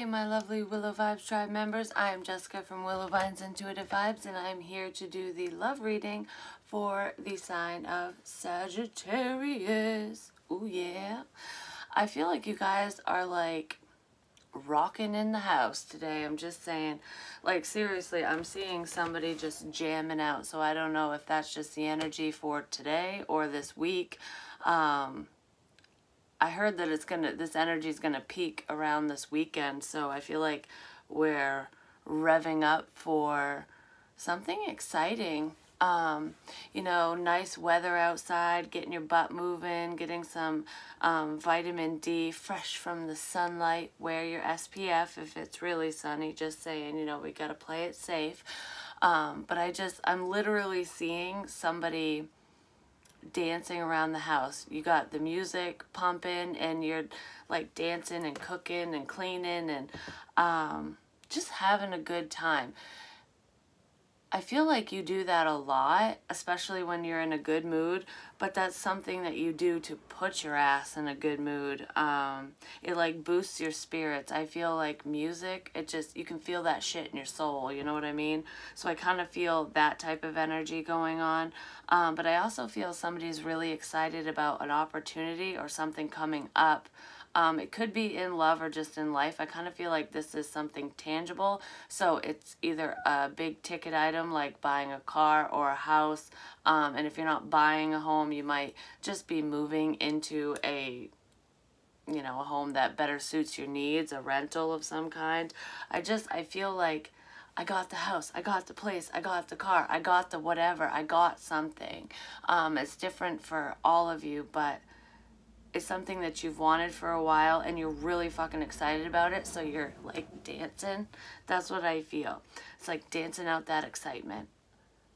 Hey, my lovely Willow Vibes Tribe members. I am Jessica from Willow Vines Intuitive Vibes, and I'm here to do the love reading for the sign of Sagittarius. Ooh, yeah. I feel like you guys are like rocking in the house today. I'm just saying, like, seriously, I'm seeing somebody just jamming out, so I don't know if that's just the energy for today or this week. I heard that this energy is gonna peak around this weekend, so I feel like we're revving up for something exciting. You know, nice weather outside, getting your butt moving, getting some vitamin D fresh from the sunlight. Wear your SPF if it's really sunny, just saying, you know, we gotta play it safe. But I'm literally seeing somebody dancing around the house. You got the music pumping and you're like dancing and cooking and cleaning and just having a good time. I feel like you do that a lot, especially when you're in a good mood, but that's something that you do to put your ass in a good mood. It like boosts your spirits. I feel like music, you can feel that shit in your soul, you know what I mean? So I kind of feel that type of energy going on. But I also feel somebody's really excited about an opportunity or something coming up. It could be in love or just in life. I kind of feel like this is something tangible. So it's either a big ticket item like buying a car or a house. And if you're not buying a home, you might just be moving into a home that better suits your needs, a rental of some kind. I feel like I got the house, I got the place, I got the car, I got the whatever, I got something. It's different for all of you, but it's something that you've wanted for a while and you're really fucking excited about it, so you're like dancing. That's what I feel. It's like dancing out that excitement.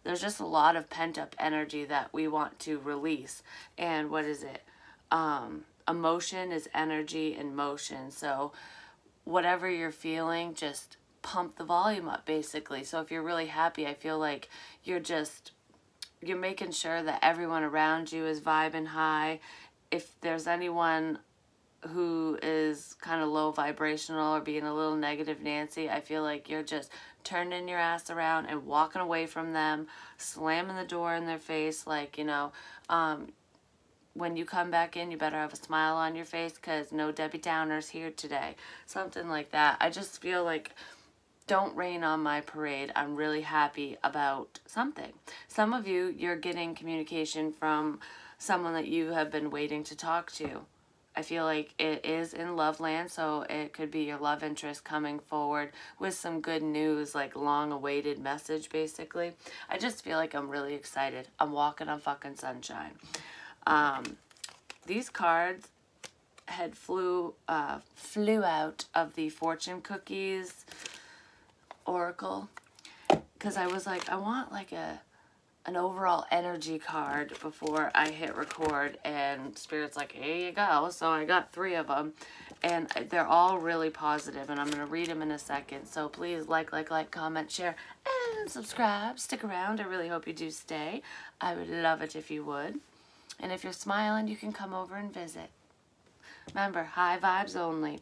There's just a lot of pent-up energy that we want to release. And what is it? Emotion is energy in motion. So whatever you're feeling, just pump the volume up, basically. So if you're really happy, I feel like you're making sure that everyone around you is vibing high. If there's anyone who is kind of low vibrational or being a little negative Nancy, I feel like you're just turning your ass around and walking away from them, slamming the door in their face. Like, when you come back in, you better have a smile on your face because no Debbie Downers here today. Something like that. I just feel like, don't rain on my parade. I'm really happy about something. Some of you, you're getting communication from someone that you have been waiting to talk to. I feel like it is in love land, so it could be your love interest coming forward with some good news, like long-awaited message, basically. I just feel like I'm really excited. I'm walking on fucking sunshine. These cards flew out of the fortune cookies oracle because I was like, I want like an overall energy card before I hit record, and Spirit's like, here you go. So I got 3 of them, and they're all really positive, and I'm going to read them in a second. So please like, comment, share, and subscribe. Stick around. I really hope you do stay. I would love it if you would. And if you're smiling, you can come over and visit. Remember, high vibes only.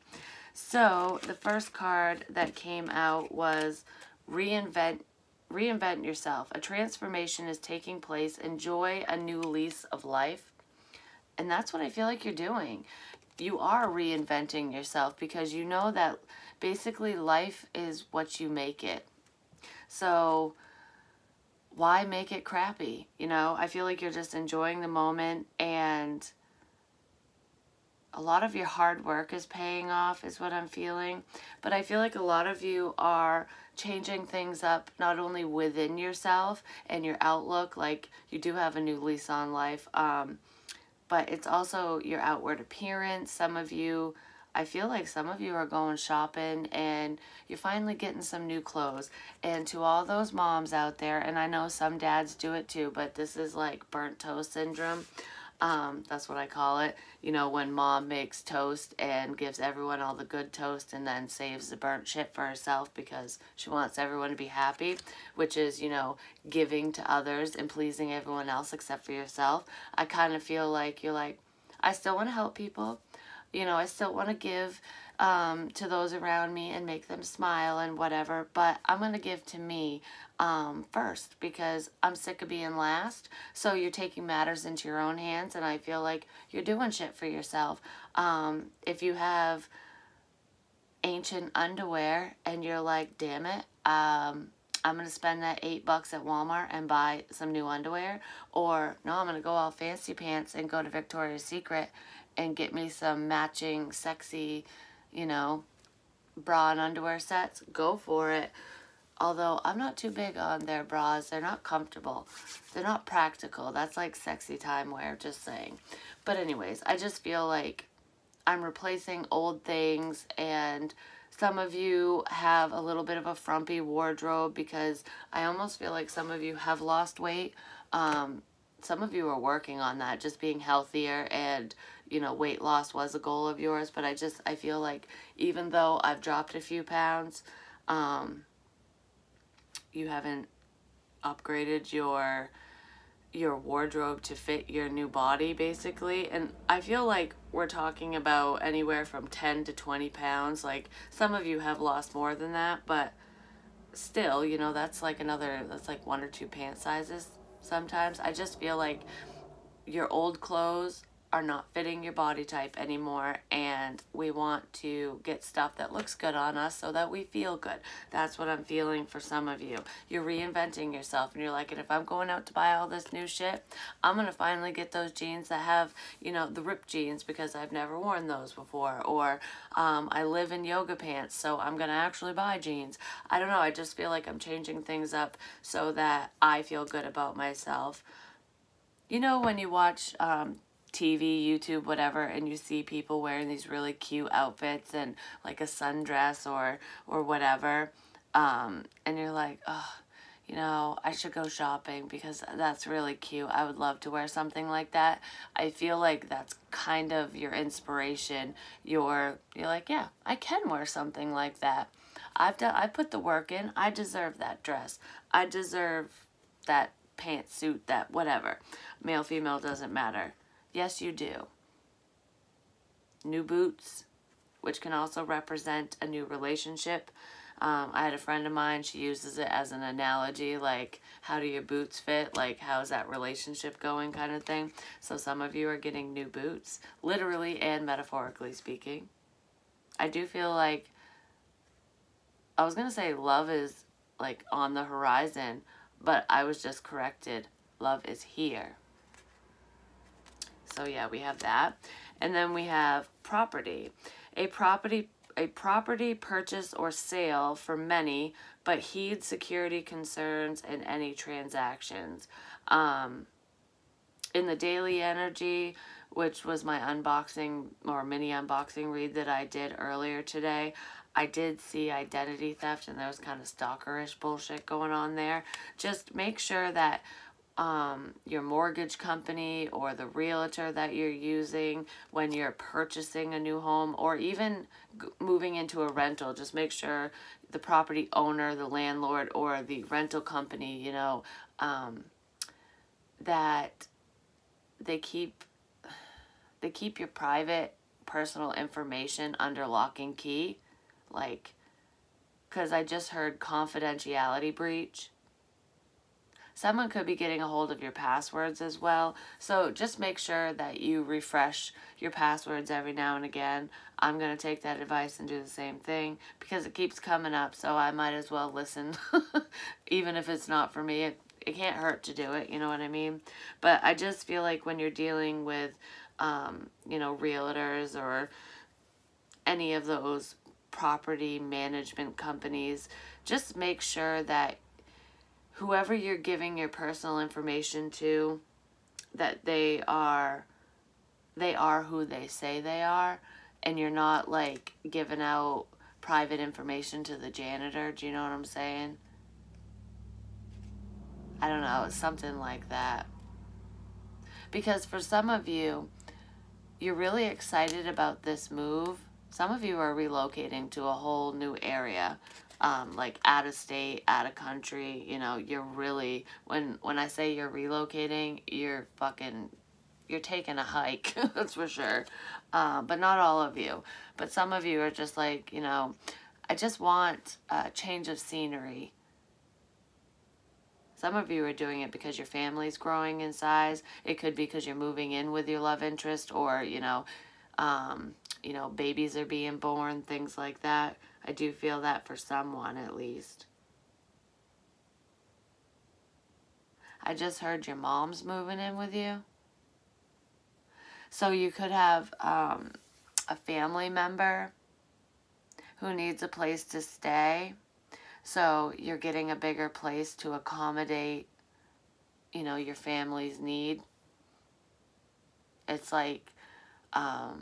So the first card that came out was Reinvent yourself. A transformation is taking place. Enjoy a new lease of life. And that's what I feel like you're doing. You are reinventing yourself because you know that basically life is what you make it. So why make it crappy? I feel like you're just enjoying the moment, and a lot of your hard work is paying off is what I'm feeling. But I feel like a lot of you are changing things up, not only within yourself and your outlook, like you do have a new lease on life, but it's also your outward appearance. Some of you, I feel like some of you are going shopping and you're finally getting some new clothes. And to all those moms out there, and I know some dads do it too, but this is like burnt toast syndrome. That's what I call it. When mom makes toast and gives everyone all the good toast and then saves the burnt shit for herself because she wants everyone to be happy, which is, giving to others and pleasing everyone else except for yourself. I kind of feel like you're like, I still want to help people. you know, I still want to give to those around me and make them smile and whatever, but I'm going to give to me first, because I'm sick of being last. So you're taking matters into your own hands, and I feel like you're doing shit for yourself. If you have ancient underwear and you're like, damn it, I'm going to spend that $8 at Walmart and buy some new underwear. Or, no, I'm going to go all fancy pants and go to Victoria's Secret and get me some matching sexy, you know, bra and underwear sets. Go for it. Although I'm not too big on their bras. They're not comfortable. They're not practical. That's like sexy time wear, just saying. But anyways, I just feel like I'm replacing old things, and some of you have a little bit of a frumpy wardrobe because I almost feel like some of you have lost weight. Some of you are working on that, just being healthier, and, you know, weight loss was a goal of yours. But I feel like even though I've dropped a few pounds, you haven't upgraded your wardrobe to fit your new body, basically. And I feel like we're talking about anywhere from 10 to 20 pounds. Like, some of you have lost more than that, but still, you know, that's like one or two pant sizes sometimes. I just feel like your old clothes are not fitting your body type anymore, and we want to get stuff that looks good on us so that we feel good. That's what I'm feeling for some of you. You're reinventing yourself, and you're like, and if I'm going out to buy all this new shit, I'm gonna finally get those jeans that have, you know, the ripped jeans, because I've never worn those before. Or I live in yoga pants, so I'm gonna actually buy jeans. I don't know, I just feel like I'm changing things up so that I feel good about myself. You know, when you watch TV, YouTube, whatever, and you see people wearing these really cute outfits and like a sundress or whatever, and you're like, oh, you know, I should go shopping because that's really cute. I would love to wear something like that. I feel like that's kind of your inspiration. You're like, yeah, I can wear something like that. I put the work in. I deserve that dress. I deserve that pantsuit, that whatever. Male, female, doesn't matter. Yes, you do. New boots, which can also represent a new relationship. I had a friend of mine, she uses it as an analogy, like, how do your boots fit? Like, how's that relationship going, kind of thing. So some of you are getting new boots, literally and metaphorically speaking. I do feel like, I was going to say love is, like, on the horizon, but I was just corrected. Love is here. So yeah, we have that. And then we have property. A property purchase or sale for many, but heed security concerns in any transactions. In the daily energy, which was my unboxing or mini unboxing read that I did earlier today, I did see identity theft, and there was kind of stalkerish bullshit going on there. Just make sure that your mortgage company or the realtor that you're using when you're purchasing a new home, or even moving into a rental, just make sure the property owner, the landlord, or the rental company, you know, that they keep your private personal information under lock and key. Like, because I just heard confidentiality breach. Someone could be getting a hold of your passwords as well. So just make sure that you refresh your passwords every now and again. I'm going to take that advice and do the same thing because it keeps coming up. So I might as well listen. Even if it's not for me, it can't hurt to do it. You know what I mean? But I just feel like when you're dealing with, you know, realtors or any of those property management companies, just make sure that whoever you're giving your personal information to, that they are who they say they are, and you're not like giving out private information to the janitor. Do you know what I'm saying? I don't know, it's something like that. Because for some of you, you're really excited about this move. Some of you are relocating to a whole new area. Like out of state, out of country, you know, you're really, when I say you're relocating, you're fucking you're taking a hike, that's for sure. But not all of you. But some of you are just like, you know, I just want a change of scenery. Some of you are doing it because your family's growing in size. It could be because you're moving in with your love interest, or, you know, babies are being born, things like that. I do feel that for someone, at least. I just heard your mom's moving in with you. So you could have a family member who needs a place to stay. So you're getting a bigger place to accommodate, you know, your family's need. It's like, I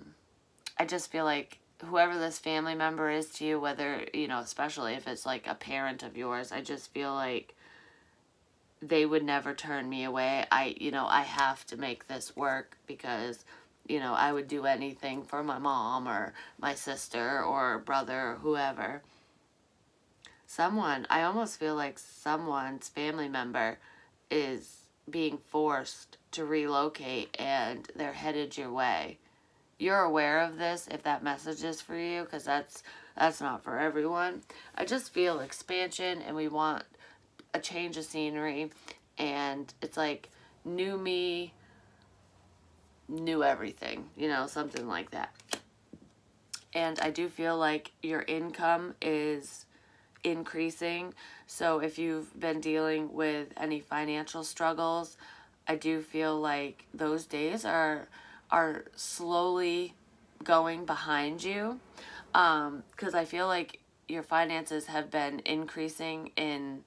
just feel like whoever this family member is to you, whether, you know, especially if it's like a parent of yours, I just feel like they would never turn me away. I have to make this work because, you know, I would do anything for my mom or my sister or brother or whoever. I almost feel like someone's family member is being forced to relocate and they're headed your way. You're aware of this if that message is for you, because that's not for everyone. I just feel expansion, and we want a change of scenery, and it's like new me, new everything, you know, something like that. And I do feel like your income is increasing. So if you've been dealing with any financial struggles, I do feel like those days are slowly going behind you, because I feel like your finances have been increasing in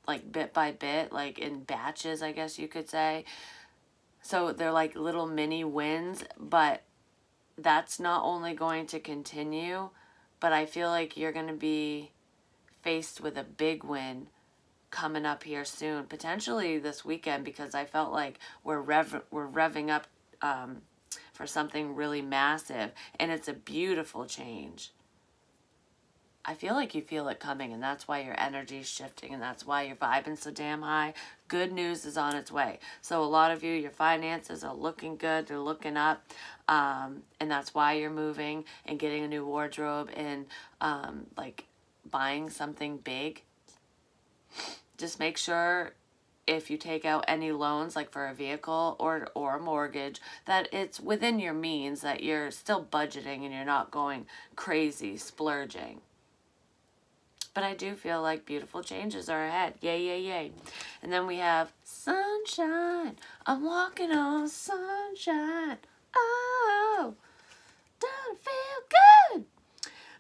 like bit by bit, like in batches, I guess you could say. So they're like little mini wins, but that's not only going to continue, but I feel like you're going to be faced with a big win coming up here soon, potentially this weekend, because I felt like we're revving up for something really massive, and it's a beautiful change. I feel like you feel it coming, and that's why your energy is shifting, and that's why you're vibing so damn high. Good news is on its way. So a lot of you, your finances are looking good. They're looking up, and that's why you're moving and getting a new wardrobe and like buying something big. Just make sure if you take out any loans, like for a vehicle or a mortgage, that it's within your means, that you're still budgeting and you're not going crazy splurging. But I do feel like beautiful changes are ahead. Yay, yay, yay. And then we have sunshine. I'm walking on sunshine. Oh, doesn't feel good.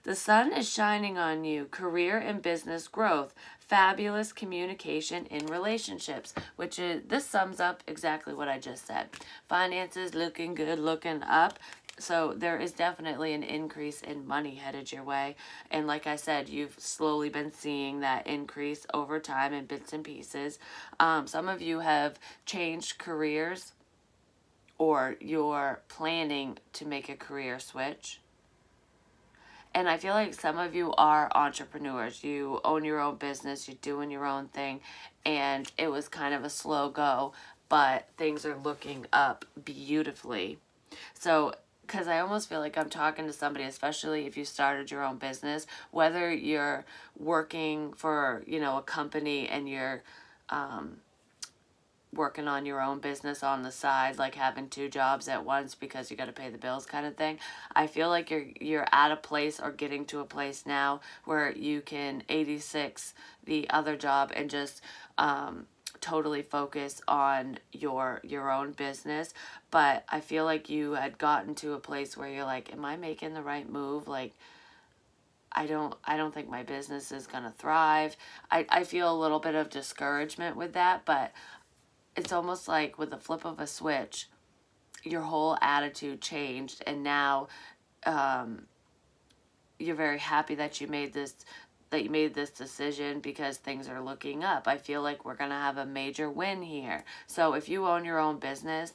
The sun is shining on you. Career and business growth. Fabulous communication in relationships, which is, this sums up exactly what I just said. Finances looking good, looking up. So there is definitely an increase in money headed your way. And like I said, you've slowly been seeing that increase over time in bits and pieces. Some of you have changed careers, or you're planning to make a career switch. And I feel like some of you are entrepreneurs. You own your own business. You're doing your own thing. And it was kind of a slow go, but things are looking up beautifully. So, because I almost feel like I'm talking to somebody, especially if you started your own business, whether you're working for, you know, a company and you're working on your own business on the side, like having two jobs at once because you got to pay the bills kind of thing. I feel like you're at a place, or getting to a place now, where you can 86 the other job and just totally focus on your own business. But I feel like you had gotten to a place where you're like, am I making the right move? Like, I don't think my business is gonna thrive. I feel a little bit of discouragement with that, but it's almost like with the flip of a switch, your whole attitude changed, and now you're very happy that you made this decision, because things are looking up. I feel like we're gonna have a major win here. So if you own your own business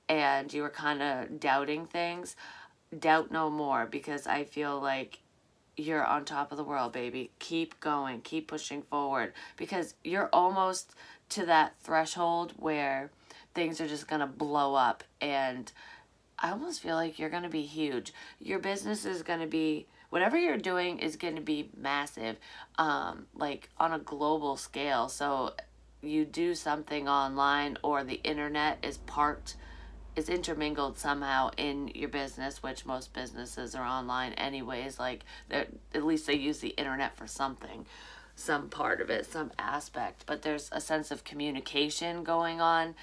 and you were kind of doubting things, doubt no more, because I feel like you're on top of the world, baby. Keep going, keep pushing forward, because you're almost to that threshold where things are just going to blow up. And I almost feel like you're going to be huge. Your business is going to be, whatever you're doing is going to be massive, like on a global scale. So you do something online, or the internet is intermingled somehow in your business, which most businesses are online anyways. Like, at least they use the internet for something, some part of it, some aspect. But there's a sense of communication going on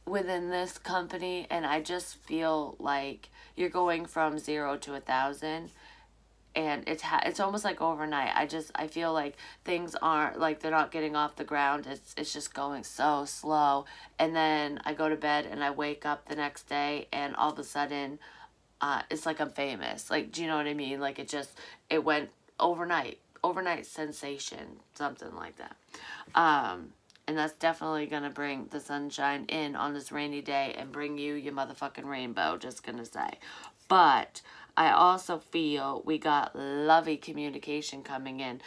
within this company, and I just feel like you're going from 0 to 1,000, and it's almost like overnight. I feel like things aren't, like, they're not getting off the ground. It's just going so slow. And then I go to bed and I wake up the next day, and all of a sudden it's like I'm famous. Like, do you know what I mean? Like, it went overnight sensation, something like that. And that's definitely going to bring the sunshine in on this rainy day and bring you your motherfucking rainbow, just going to say. But I also feel we got lovey communication coming in.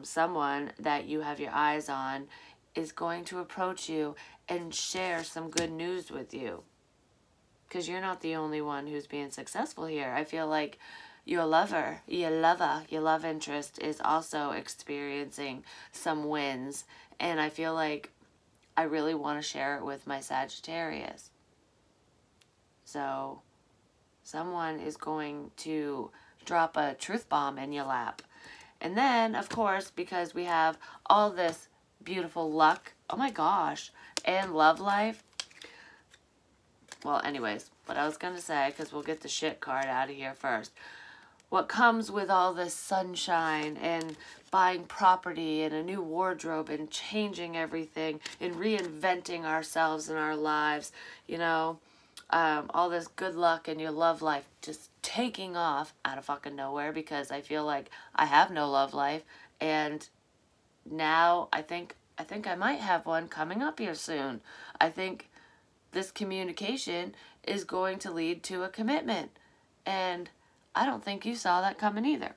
Someone that you have your eyes on is going to approach you and share some good news with you. Because you're not the only one who's being successful here. I feel like your love interest is also experiencing some wins. And I feel like I really want to share it with my Sagittarius. So someone is going to drop a truth bomb in your lap. And then, of course, because we have all this beautiful luck, oh my gosh, and love life. Well, anyways, what I was going to say, because we'll get the shit card out of here first. What comes with all this sunshine and buying property and a new wardrobe and changing everything and reinventing ourselves and our lives, you know, all this good luck in your love life just taking off out of fucking nowhere, because I feel like I have no love life, and now I think I might have one coming up here soon. I think this communication is going to lead to a commitment, and I don't think you saw that coming either.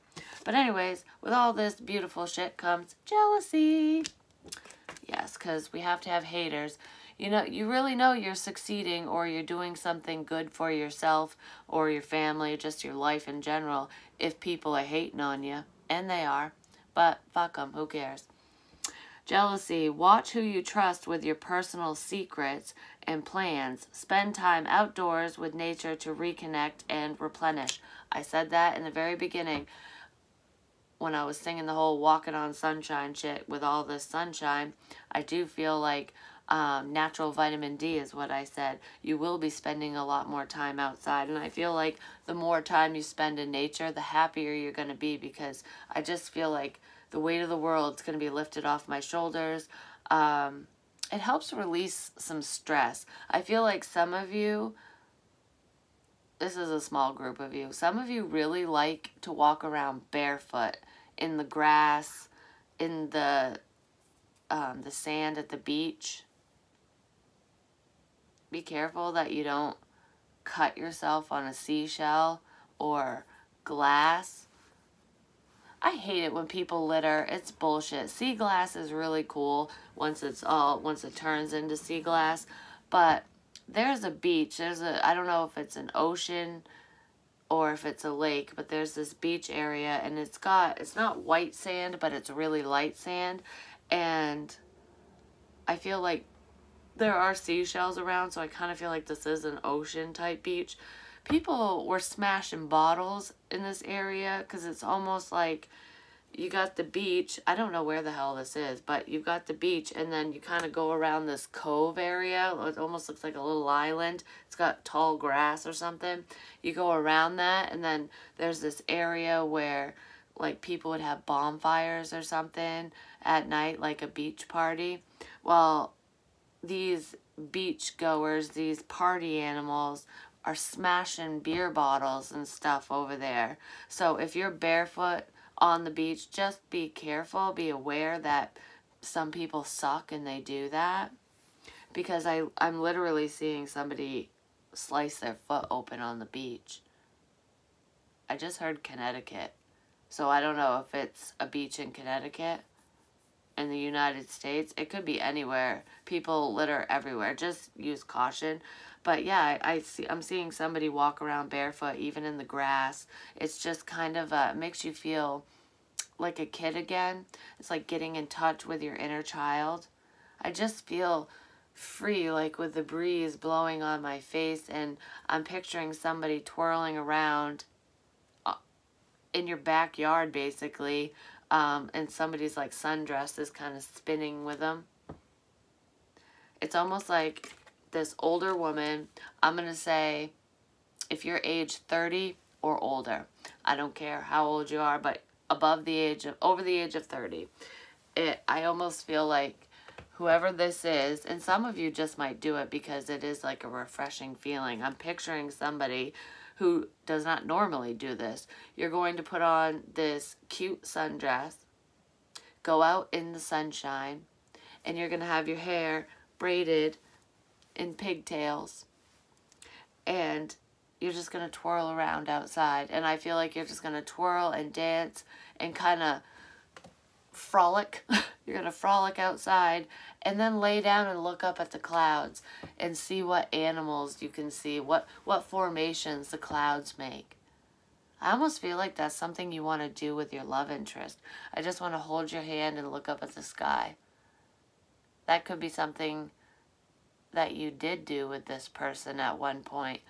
But anyways, with all this beautiful shit comes jealousy. Yes, because we have to have haters. You know, you really know you're succeeding, or you're doing something good for yourself or your family, just your life in general, if people are hating on you. And they are. But fuck them. Who cares? Jealousy. Watch who you trust with your personal secrets and plans. Spend time outdoors with nature to reconnect and replenish. I said that in the very beginning when I was singing the whole walking on sunshine shit with all this sunshine. I do feel like natural vitamin D is what I said. You will be spending a lot more time outside, and I feel like the more time you spend in nature, the happier you're going to be, because I just feel like the weight of the world is going to be lifted off my shoulders. It helps release some stress. I feel like some of you, this is a small group of you, some of you really like to walk around barefoot in the grass, in the sand at the beach. Be careful that you don't cut yourself on a seashell or glass. I hate it when people litter. It's bullshit. Sea glass is really cool once it turns into sea glass. But there's a beach. I don't know if it's an ocean or if it's a lake, but there's this beach area, and it's not white sand, but it's really light sand. And I feel like there are seashells around, so I kind of feel like this is an ocean type beach. People were smashing bottles in this area, because it's almost like you got the beach. I don't know where the hell this is, but you've got the beach, and then you kind of go around this cove area. It almost looks like a little island. It's got tall grass or something. You go around that, and then there's this area where, like, people would have bonfires or something at night, like a beach party. Well, these beach goers, these party animals, are smashing beer bottles and stuff over there. So if you're barefoot on the beach, just be careful, be aware that some people suck and they do that. Because I'm literally seeing somebody slice their foot open on the beach. I just heard Connecticut. So I don't know if it's a beach in Connecticut. in the United States. It could be anywhere. People litter everywhere. Just use caution. But yeah, I'm seeing somebody walk around barefoot, even in the grass. It's just kind of makes you feel like a kid again. It's like getting in touch with your inner child. I just feel free, like with the breeze blowing on my face, and I'm picturing somebody twirling around in your backyard, basically, and somebody's like sundress is kind of spinning with them. It's almost like this older woman. I'm going to say if you're age 30 or older, I don't care how old you are, but over the age of 30, I almost feel like whoever this is, and some of you just might do it because it is like a refreshing feeling. I'm picturing somebody who does not normally do this. You're going to put on this cute sundress, go out in the sunshine, and you're going to have your hair braided in pigtails, and you're just going to twirl around outside. And I feel like you're just going to twirl and dance and kind of frolic. You're going to frolic outside and then lay down and look up at the clouds and see what animals you can see, what formations the clouds make. I almost feel like that's something you want to do with your love interest. I just want to hold your hand and look up at the sky. That could be something that you did do with this person at one point,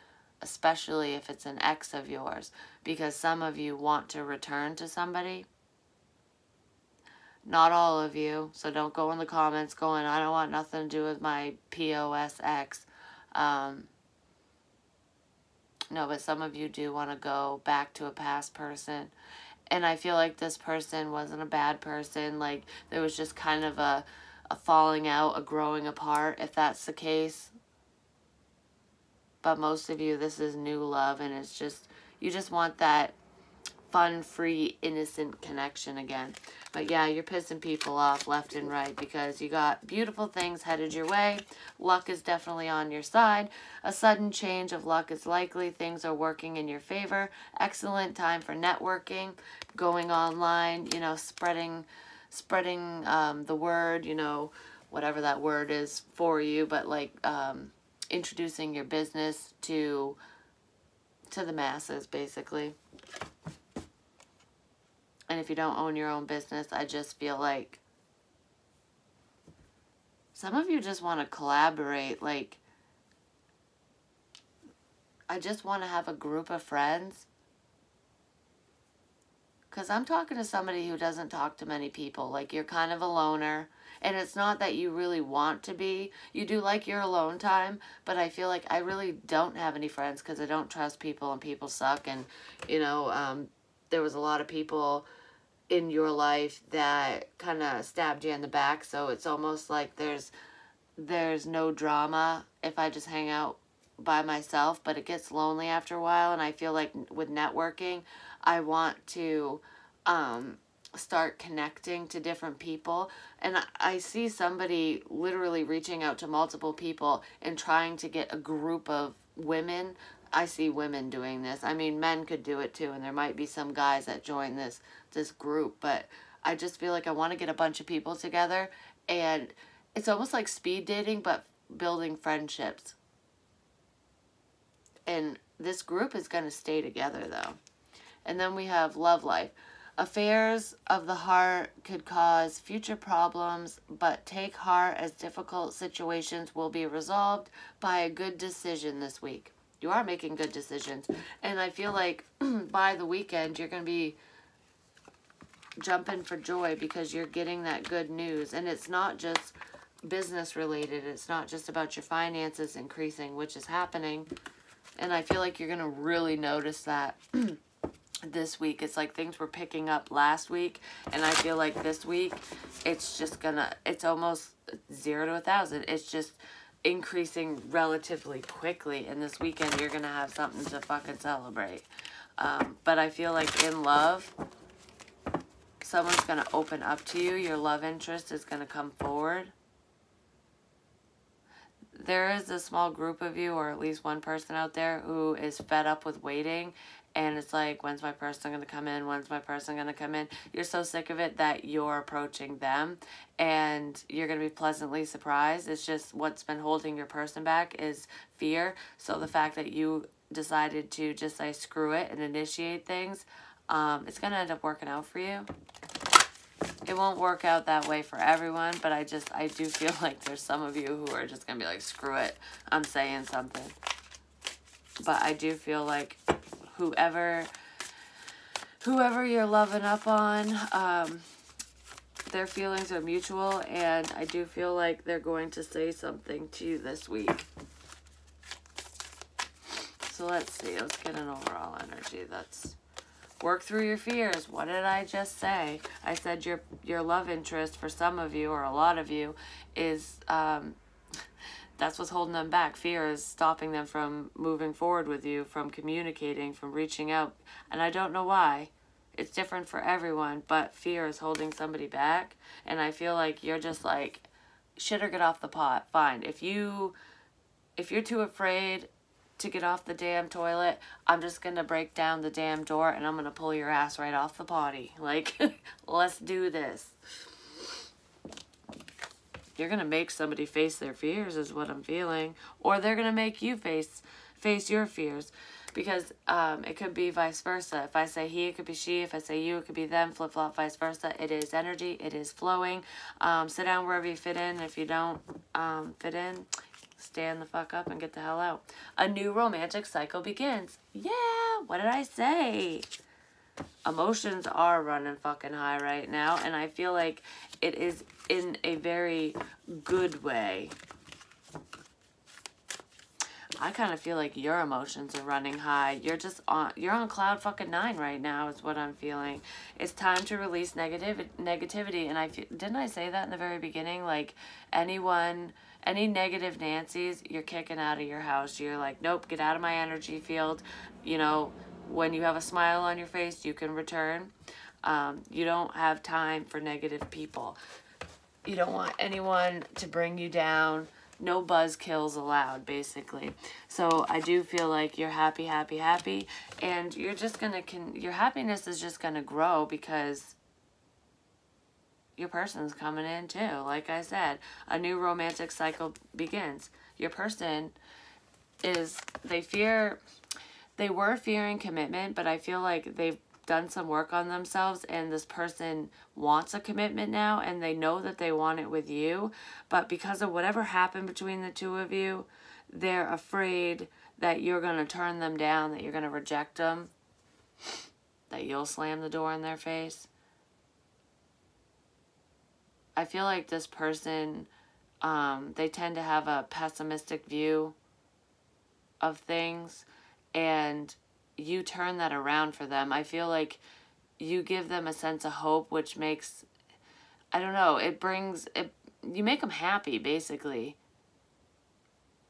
especially if it's an ex of yours, because some of you want to return to somebody. Not all of you, so don't go in the comments going, I don't want nothing to do with my POS ex. No, but some of you do want to go back to a past person. And I feel like this person wasn't a bad person. Like, there was just kind of a falling out, a growing apart, if that's the case. But most of you, this is new love, and it's just, you just want that fun, free, innocent connection again. But yeah, you're pissing people off left and right because you got beautiful things headed your way. Luck is definitely on your side. A sudden change of luck is likely. Things are working in your favor. Excellent time for networking, going online, you know, spreading the word, you know, whatever that word is for you, but like introducing your business to the masses, basically. And if you don't own your own business, I just feel like some of you just want to collaborate. Like, I just want to have a group of friends. Because I'm talking to somebody who doesn't talk to many people. Like, you're kind of a loner. And it's not that you really want to be. You do like your alone time. But I feel like I really don't have any friends because I don't trust people and people suck. And, you know, there was a lot of people in your life that kind of stabbed you in the back. So it's almost like there's no drama if I just hang out by myself. But it gets lonely after a while. And I feel like with networking, I want to start connecting to different people. And I see somebody literally reaching out to multiple people and trying to get a group of women. I see women doing this. I mean, men could do it too, and there might be some guys that join this group, but I just feel like I want to get a bunch of people together, and it's almost like speed dating, but building friendships. And this group is going to stay together, though. And then we have love life. Affairs of the heart could cause future problems, but take heart as difficult situations will be resolved by a good decision this week. You are making good decisions. And I feel like by the weekend, you're going to be jumping for joy because you're getting that good news. And it's not just business related. It's not just about your finances increasing, which is happening. And I feel like you're going to really notice that this week. It's like things were picking up last week. And I feel like this week, it's just it's almost 0 to 1,000. It's just increasing relatively quickly, and this weekend you're gonna have something to fucking celebrate. But I feel like in love, someone's gonna open up to you. Your love interest is gonna come forward. There is a small group of you, or at least one person out there, who is fed up with waiting and it's like, when's my person going to come in? When's my person going to come in? You're so sick of it that you're approaching them, and you're going to be pleasantly surprised. It's just what's been holding your person back is fear. So the fact that you decided to just say screw it and initiate things, it's going to end up working out for you. It won't work out that way for everyone, but I do feel like there's some of you who are just going to be like, screw it, I'm saying something. But I do feel like whoever you're loving up on, their feelings are mutual, and I do feel like they're going to say something to you this week. So let's see, let's get an overall energy. That's work through your fears. What did I just say? I said your love interest for some of you, or a lot of you, is that's what's holding them back. Fear is stopping them from moving forward with you, from communicating, from reaching out. And I don't know why. It's different for everyone, but fear is holding somebody back. And I feel like you're just like, shit or get off the pot. Fine. If you're too afraid to get off the damn toilet, I'm just gonna break down the damn door and I'm gonna pull your ass right off the potty. Like, let's do this. You're gonna make somebody face their fears is what I'm feeling. Or they're gonna make you face your fears. Because it could be vice versa. If I say he, it could be she. If I say you, it could be them. Flip-flop, vice versa. It is energy. It is flowing. Sit down wherever you fit in. If you don't fit in, stand the fuck up and get the hell out. A new romantic cycle begins. Yeah, what did I say? Emotions are running fucking high right now, and I feel like it is in a very good way. I kind of feel like your emotions are running high. You're on cloud fucking 9 right now is what I'm feeling. It's time to release negativity, and didn't I say that in the very beginning? Like, any negative Nancy's, you're kicking out of your house. You're like, nope, get out of my energy field. You know, when you have a smile on your face, you can return. You don't have time for negative people. You don't want anyone to bring you down. No buzzkills allowed, basically. So I do feel like you're happy, happy, happy. And you're just going to, your happiness is just going to grow because your person's coming in too. Like I said, a new romantic cycle begins. Your person they were fearing commitment, but I feel like they've done some work on themselves, and this person wants a commitment now, and they know that they want it with you, but because of whatever happened between the two of you, they're afraid that you're going to turn them down, that you're going to reject them, that you'll slam the door in their face. I feel like this person, they tend to have a pessimistic view of things, and you turn that around for them. I feel like you give them a sense of hope, which makes, I don't know, you make them happy, basically.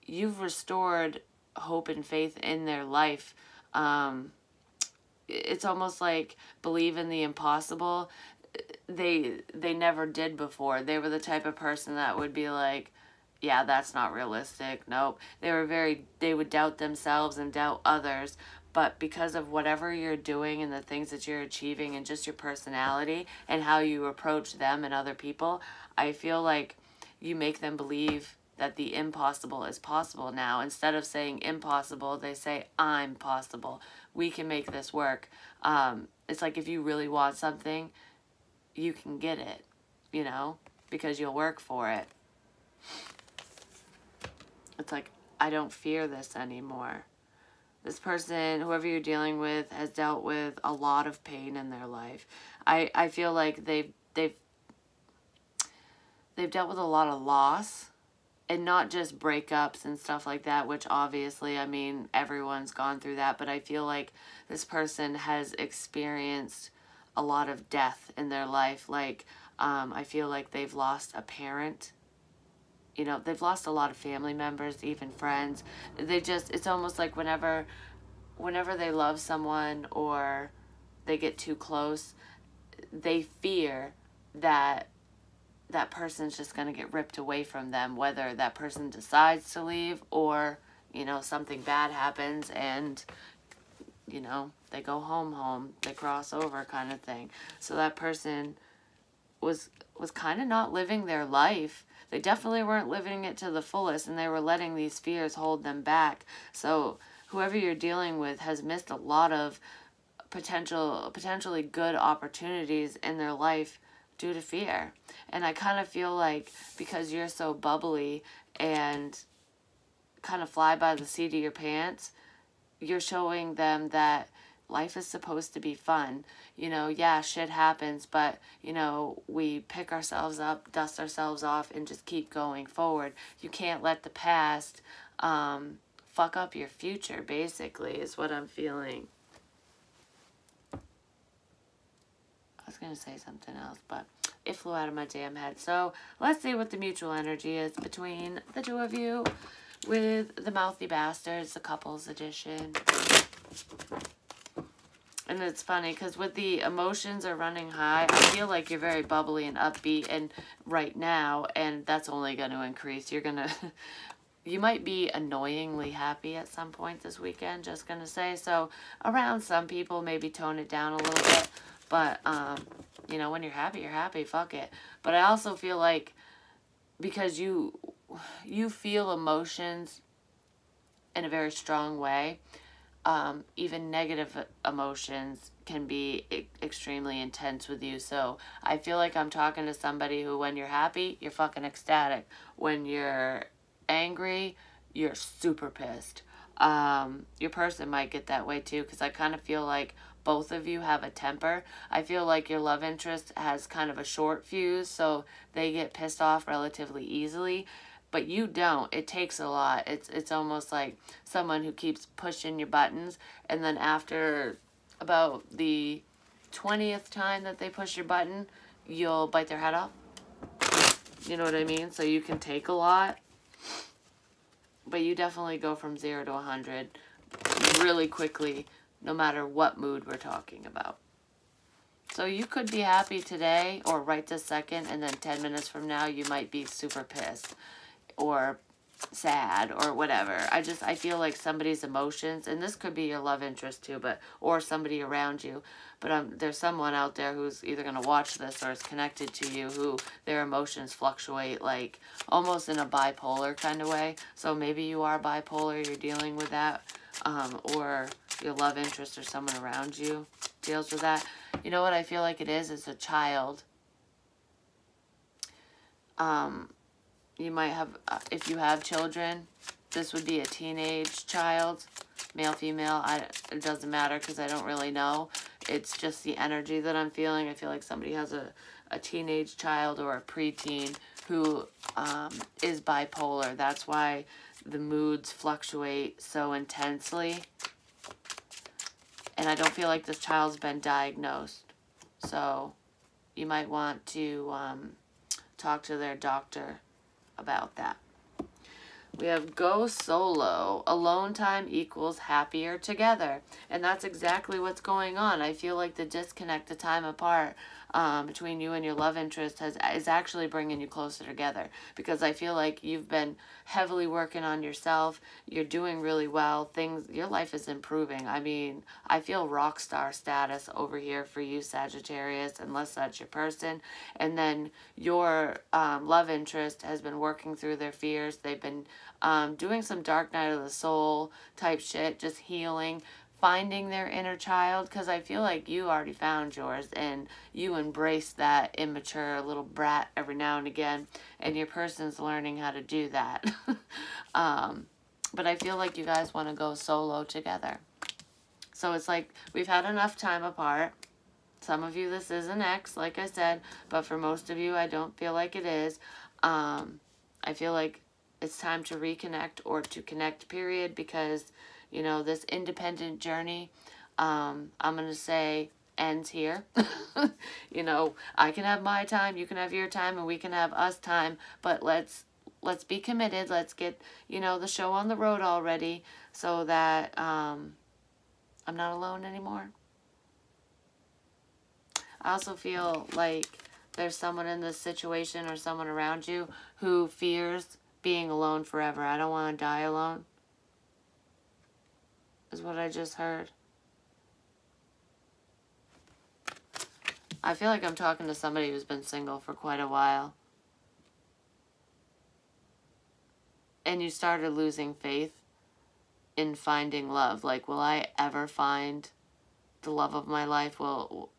You've restored hope and faith in their life. It's almost like believe in the impossible. They never did before. They were the type of person that would be like, yeah, that's not realistic. Nope. They would doubt themselves and doubt others. But because of whatever you're doing and the things that you're achieving and just your personality and how you approach them and other people, I feel like you make them believe that the impossible is possible now. Instead of saying impossible, they say, I'm possible. We can make this work. It's like if you really want something, you can get it, you know, because you'll work for it. It's like, I don't fear this anymore. This person, whoever you're dealing with, has dealt with a lot of pain in their life. I feel like they've dealt with a lot of loss, and not just breakups and stuff like that, which obviously, I mean, everyone's gone through that, but I feel like this person has experienced a lot of death in their life. Like, I feel like they've lost a parent. You know, they've lost a lot of family members, even friends. It's almost like whenever they love someone or they get too close, they fear that that person's just going to get ripped away from them, whether that person decides to leave or, you know, something bad happens and you know, they go home, they cross over kind of thing. So that person was kind of not living their life. They definitely weren't living it to the fullest, and they were letting these fears hold them back. So whoever you're dealing with has missed a lot of potentially good opportunities in their life due to fear. And I kind of feel like because you're so bubbly and kind of fly by the seat of your pants, you're showing them that life is supposed to be fun. You know, yeah, shit happens, but, you know, we pick ourselves up, dust ourselves off, and just keep going forward. You can't let the past fuck up your future, basically, is what I'm feeling. I was going to say something else, but it flew out of my damn head. So let's see what the mutual energy is between the two of you with the Mouthy Bastards, the couples edition. And it's funny because with the emotions are running high, I feel like you're very bubbly and upbeat and right now, and that's only going to increase. You're going to... You might be annoyingly happy at some point this weekend, just going to say. So around some people, maybe tone it down a little bit. But, you know, when you're happy, fuck it. But I also feel like because you feel emotions in a very strong way, even negative emotions can be extremely intense with you. So I feel like I'm talking to somebody who, when you're happy, you're fucking ecstatic. When you're angry, you're super pissed. Your person might get that way too, because I kind of feel like both of you have a temper. I feel like your love interest has kind of a short fuse, so they get pissed off relatively easily, but you don't. It takes a lot. It's almost like someone who keeps pushing your buttons, and then after about the 20th time that they push your button, you'll bite their head off. You know what I mean? So you can take a lot, but you definitely go from 0 to 100 really quickly, no matter what mood we're talking about. So you could be happy today or right this second, and then 10 minutes from now you might be super pissed or sad or whatever. I feel like somebody's emotions, and this could be your love interest too, but or somebody around you, but there's someone out there who's either going to watch this or is connected to you who their emotions fluctuate like almost in a bipolar kind of way. So maybe you are bipolar, you're dealing with that, or your love interest or someone around you deals with that. You know what I feel like it is? It's a child. You might have, if you have children, this would be a teenage child, male, female. It doesn't matter because I don't really know. It's just the energy that I'm feeling. I feel like somebody has a teenage child or a preteen who is bipolar. That's why the moods fluctuate so intensely. And I don't feel like this child's been diagnosed. So you might want to talk to their doctor about that. We have go solo. Alone time equals happier together. And that's exactly what's going on. I feel like the disconnect, the time apart between you and your love interest is actually bringing you closer together. Because I feel like you've been heavily working on yourself. You're doing really well. Your life is improving. I mean, I feel rock star status over here for you, Sagittarius, unless that's your person. And then your love interest has been working through their fears. They've been doing some dark night of the soul type shit, just healing, finding their inner child, because I feel like you already found yours and you embrace that immature little brat every now and again, and your person's learning how to do that. But I feel like you guys want to go solo together. So it's like we've had enough time apart. Some of you this is an ex, like I said, but for most of you I don't feel like it is. I feel like it's time to reconnect or to connect, period, because, you know, this independent journey, I'm going to say, ends here. You know, I can have my time, you can have your time, and we can have us time, but let's be committed. Let's get, you know, the show on the road already so that I'm not alone anymore. I also feel like there's someone in this situation or someone around you who fears being alone forever. I don't want to die alone, is what I just heard. I feel like I'm talking to somebody who's been single for quite a while. And you started losing faith in finding love. Like, will I ever find the love of my life? Will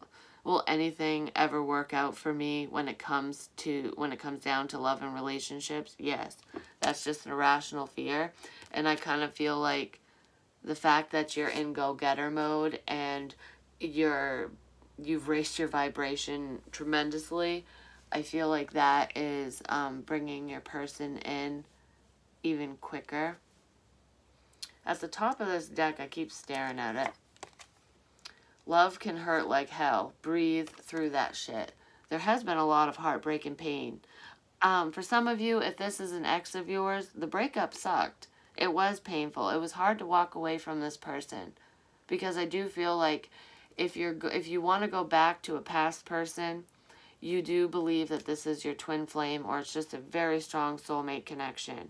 anything ever work out for me when it comes down to love and relationships? Yes. That's just an irrational fear. And I kind of feel like the fact that you're in go-getter mode and you've raised your vibration tremendously, I feel like that is bringing your person in even quicker. At the top of this deck, I keep staring at it. Love can hurt like hell. Breathe through that shit. There has been a lot of heartbreak and pain. For some of you, if this is an ex of yours, the breakup sucked. It was painful. It was hard to walk away from this person. Because I do feel like if you want to go back to a past person, you do believe that this is your twin flame, or it's just a very strong soulmate connection.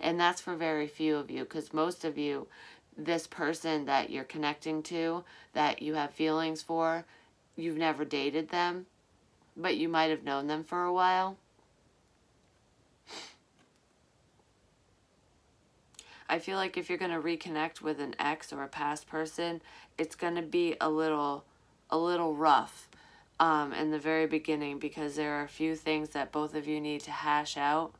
And that's for very few of you, because most of you, this person that you're connecting to, that you have feelings for, you've never dated them, but you might have known them for a while. I feel like if you're going to reconnect with an ex or a past person, it's going to be a little rough in the very beginning, because there are a few things that both of you need to hash out.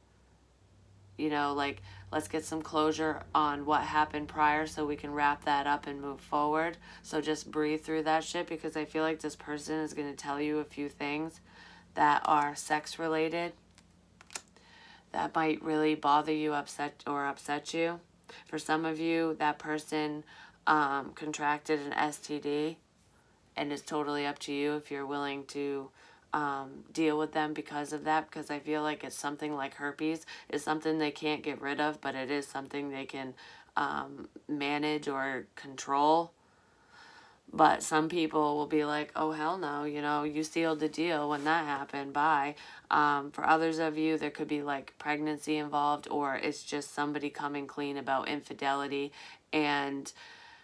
You know, like, let's get some closure on what happened prior so we can wrap that up and move forward. So just breathe through that shit, because I feel like this person is going to tell you a few things that are sex related that might really bother you, upset you. For some of you, that person contracted an STD, and it's totally up to you if you're willing to deal with them because of that, because I feel like it's something like herpes. It's something they can't get rid of, but it is something they can manage or control. But some people will be like, oh, hell no, you know, you sealed the deal when that happened, bye. For others of you, there could be like pregnancy involved, or it's just somebody coming clean about infidelity. And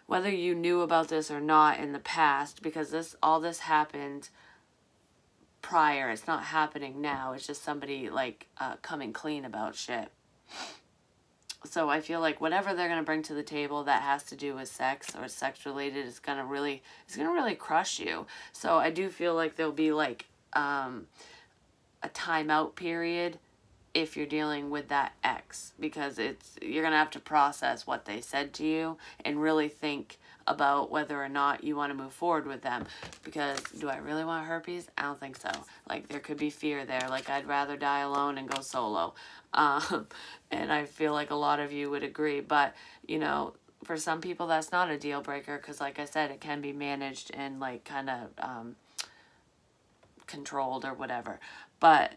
whether you knew about this or not in the past, because all this happened prior, it's not happening now, it's just somebody like coming clean about shit. So I feel like whatever they're going to bring to the table that has to do with sex or sex related is going to really crush you. So I do feel like there'll be like a timeout period if you're dealing with that ex, because you're going to have to process what they said to you and really think about whether or not you want to move forward with them. Because do I really want herpes? I don't think so. Like, there could be fear there. Like, I'd rather die alone and go solo. And I feel like a lot of you would agree. But, you know, for some people that's not a deal breaker, because like I said, it can be managed and like kind of controlled or whatever. But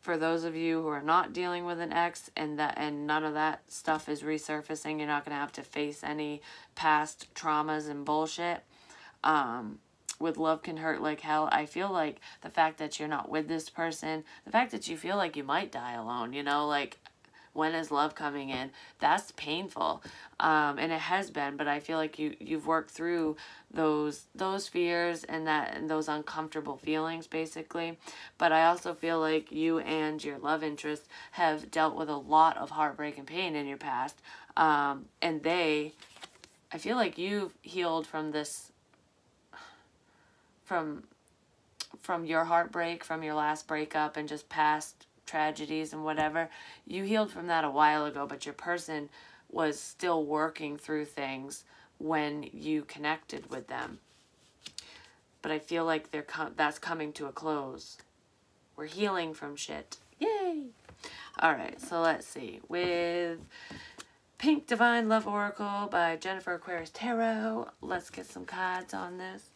for those of you who are not dealing with an ex and none of that stuff is resurfacing, you're not going to have to face any past traumas and bullshit. With love can hurt like hell, I feel like the fact that you're not with this person, the fact that you feel like you might die alone, you know, like, when is love coming in? That's painful. And it has been, but I feel like you've worked through those fears and those uncomfortable feelings, basically. But I also feel like you and your love interest have dealt with a lot of heartbreak and pain in your past. And I feel like you've healed from this, from your heartbreak, from your last breakup and just past tragedies and whatever. You healed from that a while ago, but your person was still working through things when you connected with them. But I feel like that's coming to a close. We're healing from shit. Yay! Alright, so let's see. With Pink Divine Love Oracle by Jennifer Aquarius Tarot, let's get some cards on this.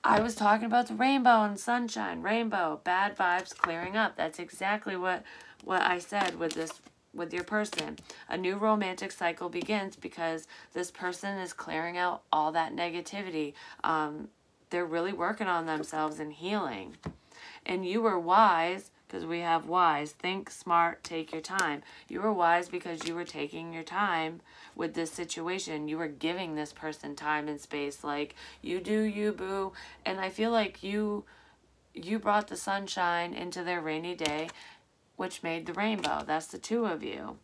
I was talking about the rainbow and sunshine. Rainbow, bad vibes clearing up. That's exactly what I said with your person. A new romantic cycle begins because this person is clearing out all that negativity. They're really working on themselves and healing. And you were wise, because we have wise. Think smart, take your time. You were wise because you were taking your time with this situation. You were giving this person time and space. Like, you do you, boo. And I feel like you brought the sunshine into their rainy day, which made the rainbow. That's the two of you.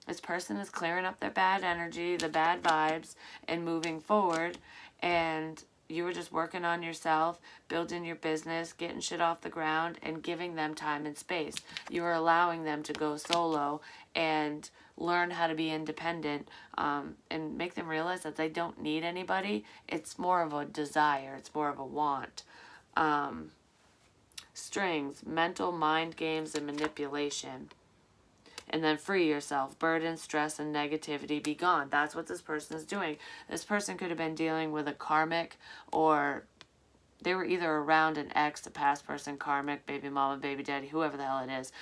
This person is clearing up their bad energy, the bad vibes, and moving forward. And you were just working on yourself, building your business, getting shit off the ground, and giving them time and space. You were allowing them to go solo and learn how to be independent, and make them realize that they don't need anybody. It's more of a desire. It's more of a want. Strings, mental mind games and manipulation. And then free yourself. Burden, stress, and negativity be gone. That's what this person is doing. This person could have been dealing with a karmic, or they were either around an ex, a past person, karmic, baby mama, baby daddy, whoever the hell it is.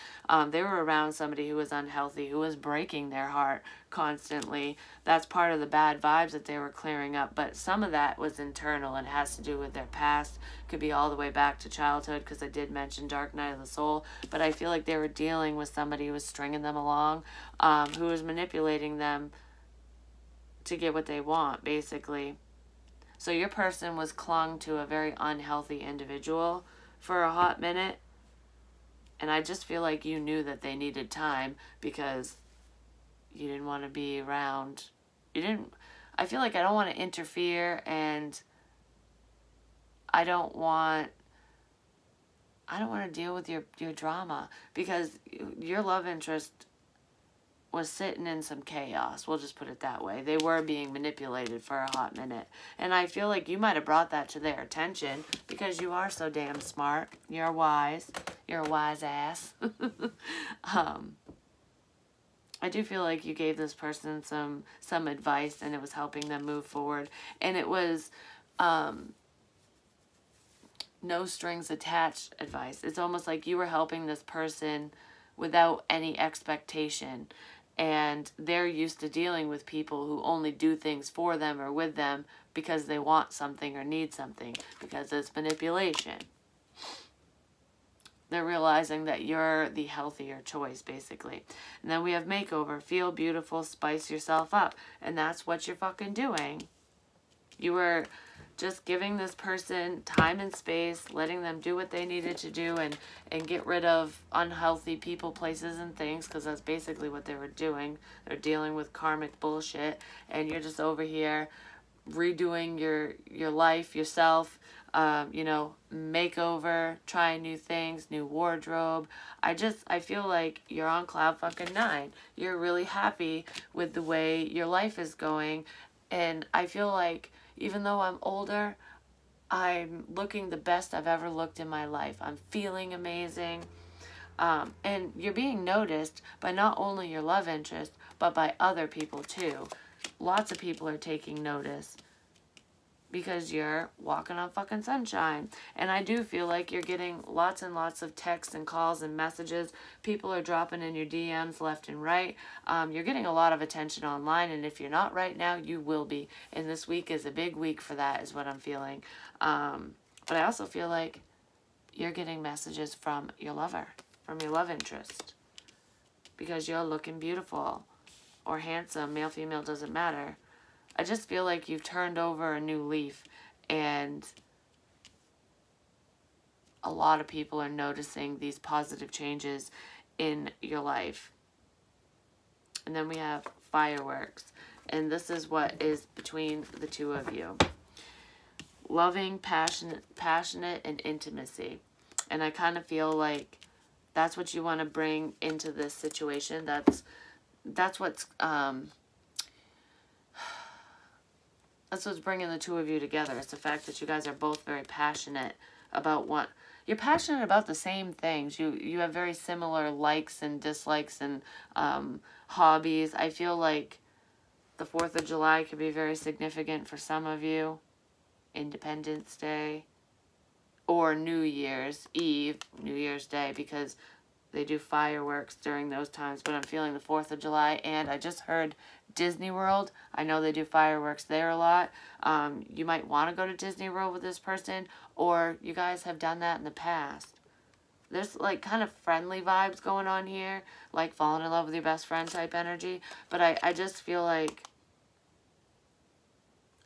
They were around somebody who was unhealthy, who was breaking their heart constantly. That's part of the bad vibes that they were clearing up. But some of that was internal and has to do with their past. Could be all the way back to childhood, because I did mention Dark Night of the Soul. But I feel like they were dealing with somebody who was stringing them along, who was manipulating them to get what they want, basically. So your person was clung to a very unhealthy individual for a hot minute. And I just feel like you knew that they needed time because you didn't want to be around. I feel like I don't want to interfere, and I don't want to deal with your drama, because your love interest was sitting in some chaos. We'll just put it that way. They were being manipulated for a hot minute. And I feel like you might have brought that to their attention because you are so damn smart. You're wise. You're a wise ass. I do feel like you gave this person some advice, and it was helping them move forward. And it was no strings attached advice. It's almost like you were helping this person without any expectation. And they're used to dealing with people who only do things for them or with them because they want something or need something, because it's manipulation. They're realizing that you're the healthier choice, basically. And then we have makeover. Feel beautiful, spice yourself up. And that's what you're fucking doing. You were just giving this person time and space, letting them do what they needed to do, and get rid of unhealthy people, places, and things, because that's basically what they were doing. They're dealing with karmic bullshit, and you're just over here redoing your life, yourself, makeover, trying new things, new wardrobe. I feel like you're on cloud fucking 9. You're really happy with the way your life is going, and I feel like even though I'm older, I'm looking the best I've ever looked in my life. I'm feeling amazing. And you're being noticed by not only your love interest, but by other people too. Lots of people are taking notice because you're walking on fucking sunshine. And I do feel like you're getting lots and lots of texts and calls and messages. People are dropping in your DMs left and right. You're getting a lot of attention online, and if you're not right now, you will be. And this week is a big week for that, is what I'm feeling. But I also feel like you're getting messages from your lover, from your love interest, because you're looking beautiful or handsome. Male, female, doesn't matter. I just feel like you've turned over a new leaf, and a lot of people are noticing these positive changes in your life. And then we have fireworks, and this is what is between the two of you. Loving, passionate, and intimacy. And I kind of feel like that's what you want to bring into this situation. That's what's bringing the two of you together. It's the fact that you guys are both very passionate about what you're passionate about. The same things. You have very similar likes and dislikes and hobbies. I feel like the 4th of July could be very significant for some of you. Independence Day or New Year's Eve, New Year's Day, because they do fireworks during those times. But I'm feeling the 4th of July, and I just heard Disney World. I know they do fireworks there a lot. You might want to go to Disney World with this person, or you guys have done that in the past. there's like kind of friendly vibes going on here, like falling in love with your best friend type energy. But I just feel like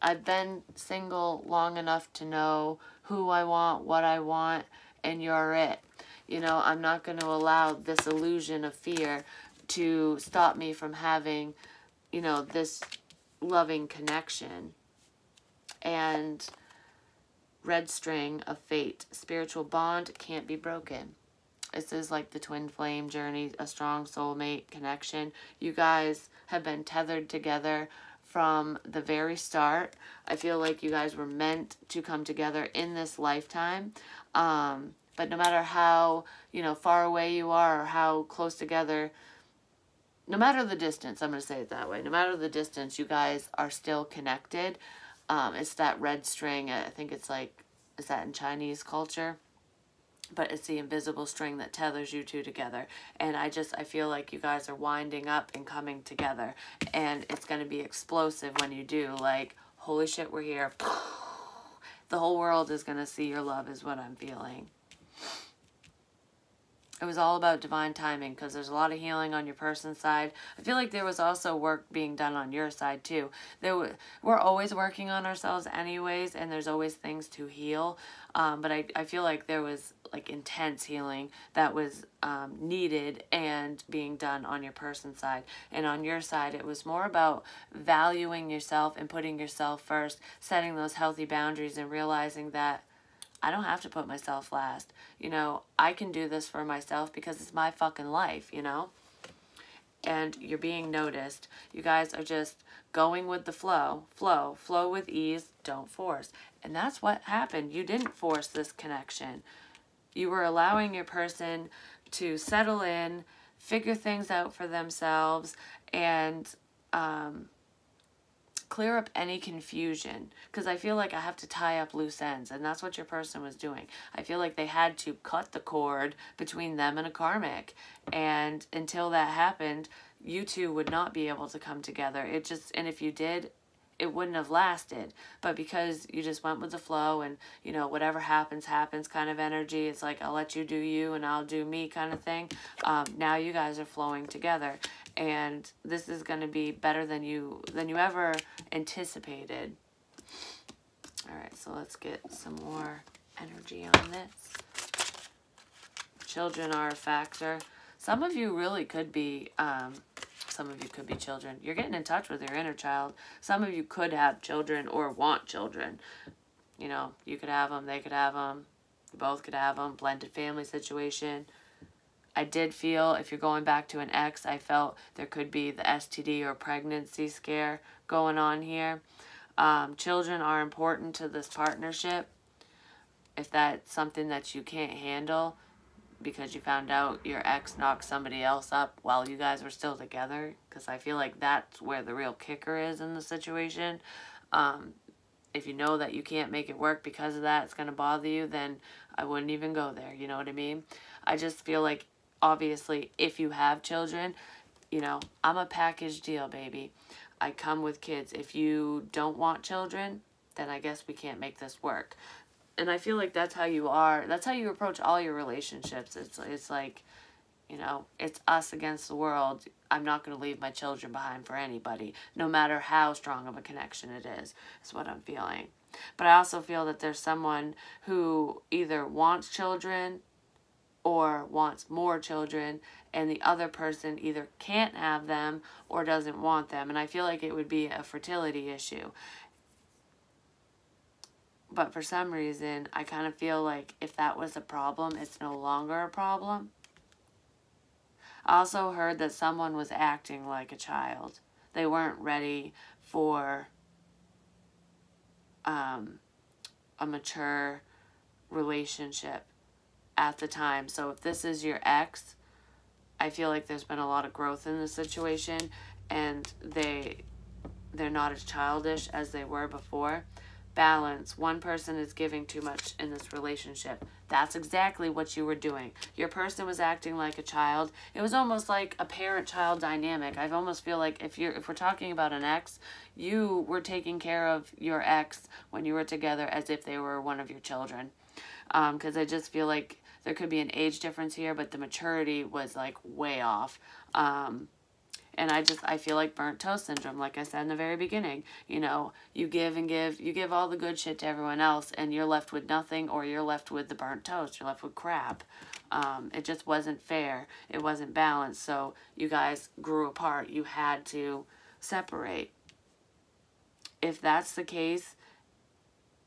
I've been single long enough to know who I want, what I want, and you're it. You know, I'm not going to allow this illusion of fear to stop me from having, you know, this loving connection. And red string of fate, spiritual bond can't be broken. This is like the twin flame journey, a strong soulmate connection. You guys have been tethered together from the very start. I feel like you guys were meant to come together in this lifetime. But no matter how, you know, far away you are or how close together, no matter the distance, I'm going to say it that way. No matter the distance, you guys are still connected. It's that red string. I think it's like, is that in Chinese culture? But it's the invisible string that tethers you two together. And I feel like you guys are winding up and coming together. And it's going to be explosive when you do. Like, holy shit, we're here. The whole world is going to see your love is what I'm feeling. It was all about divine timing because there's a lot of healing on your person's side. I feel like there was also work being done on your side too. We're always working on ourselves anyways, and there's always things to heal. But I feel like there was like intense healing that was needed and being done on your person's side. And on your side, it was more about valuing yourself and putting yourself first, setting those healthy boundaries and realizing that I don't have to put myself last. You know, I can do this for myself because it's my fucking life, you know? And you're being noticed. You guys are just going with the flow. Flow with ease, don't force. And that's what happened. You didn't force this connection. You were allowing your person to settle in, figure things out for themselves, and clear up any confusion, because I feel like I have to tie up loose ends, and that's what your person was doing. I feel like they had to cut the cord between them and a karmic, and until that happened, you two would not be able to come together. And if you did, it wouldn't have lasted. But because you just went with the flow and, you know, whatever happens, happens kind of energy, it's like, I'll let you do you and I'll do me kind of thing. Now you guys are flowing together. And this is going to be better than you ever anticipated. All right, so let's get some more energy on this. Children are a factor. Some of you really could be, some of you could be children. You're getting in touch with your inner child. Some of you could have children or want children. You know, you could have them, they could have them, you both could have them, blended family situation. I did feel, if you're going back to an ex, I felt there could be the STD or pregnancy scare going on here. Children are important to this partnership. If that's something that you can't handle because you found out your ex knocked somebody else up while you guys were still together, because I feel like that's where the real kicker is in the situation. If you know that you can't make it work because of that, it's going to bother you, then I wouldn't even go there. You know what I mean? I just feel like, obviously, if you have children, you know, I'm a package deal, baby. I come with kids. If you don't want children, then I guess we can't make this work. And I feel like that's how you are. That's how you approach all your relationships. It's like, you know, it's us against the world. I'm not going to leave my children behind for anybody, no matter how strong of a connection it is what I'm feeling. But I also feel that there's someone who either wants children or wants more children, and the other person either can't have them or doesn't want them. And I feel like it would be a fertility issue. But for some reason, I kind of feel like if that was a problem, it's no longer a problem. I also heard that someone was acting like a child. They weren't ready for a mature relationship at the time. So if this is your ex, I feel like there's been a lot of growth in the situation, and they're not as childish as they were before. balance. One person is giving too much in this relationship. That's exactly what you were doing. Your person was acting like a child. It was almost like a parent-child dynamic. I almost feel like if we're talking about an ex, you were taking care of your ex when you were together as if they were one of your children. Because I just feel like there could be an age difference here, but the maturity was like way off. And I feel like burnt toast syndrome, like I said in the very beginning. You know, you give and give, you give all the good shit to everyone else, and you're left with nothing, or you're left with the burnt toast, you're left with crap. It just wasn't fair. It wasn't balanced, so you guys grew apart. You had to separate. If that's the case,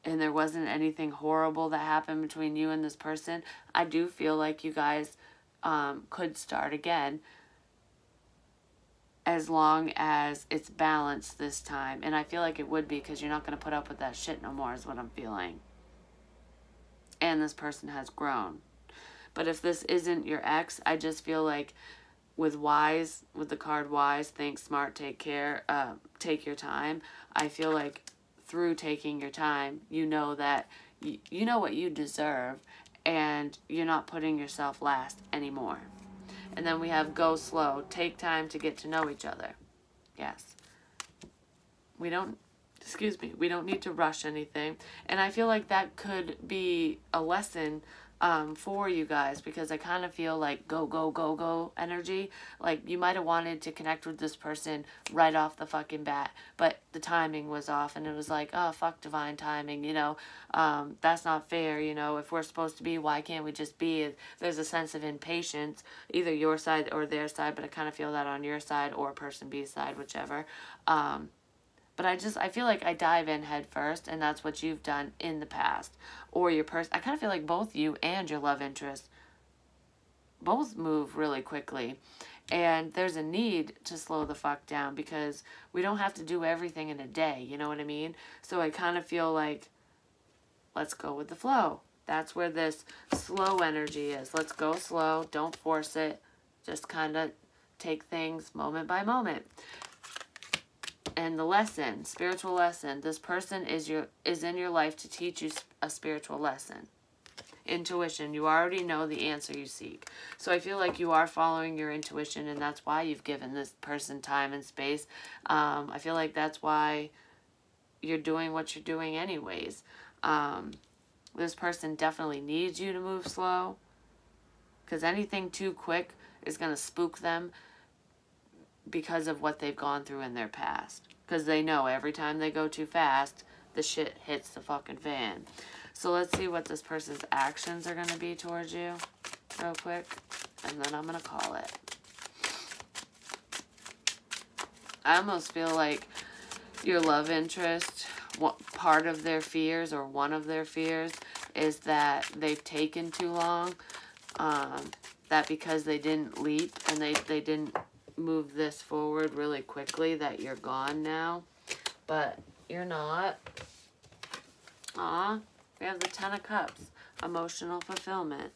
and there wasn't anything horrible that happened between you and this person, I do feel like you guys could start again, as long as it's balanced this time. And I feel like it would be, because you're not going to put up with that shit no more is what I'm feeling. And this person has grown. But if this isn't your ex, I just feel like with wise, with the card wise, think smart, take care, take your time. I feel like through taking your time, you know that you know what you deserve, and you're not putting yourself last anymore. And then we have go slow. Take time to get to know each other. Yes. We don't need to rush anything. And I feel like that could be a lesson for you guys, because I kind of feel like go, go, go, go energy. Like you might have wanted to connect with this person right off the fucking bat, but the timing was off, and it was like, oh, fuck divine timing, you know. That's not fair, you know. If we're supposed to be, why can't we just be? There's a sense of impatience, either your side or their side, but I kind of feel that on your side or person B's side, whichever. But I feel like I dive in head first, and that's what you've done in the past. Or your person, I kind of feel like both you and your love interest both move really quickly. And there's a need to slow the fuck down, because we don't have to do everything in a day, you know what I mean? So I kind of feel like, let's go with the flow. That's where this slow energy is. Let's go slow, don't force it. Just kind of take things moment by moment. And the lesson, spiritual lesson, this person is in your life to teach you a spiritual lesson. Intuition, you already know the answer you seek. So I feel like you are following your intuition, and that's why you've given this person time and space. I feel like that's why you're doing what you're doing anyways. This person definitely needs you to move slow, because anything too quick is going to spook them, because of what they've gone through in their past. Because they know every time they go too fast, the shit hits the fucking fan. So let's see what this person's actions are going to be towards you real quick, and then I'm going to call it. I almost feel like your love interest, part of their fears, or one of their fears, is that they've taken too long. That because they didn't leap and they didn't move this forward really quickly, that you're gone now. But you're not. We have the 10 of Cups, emotional fulfillment.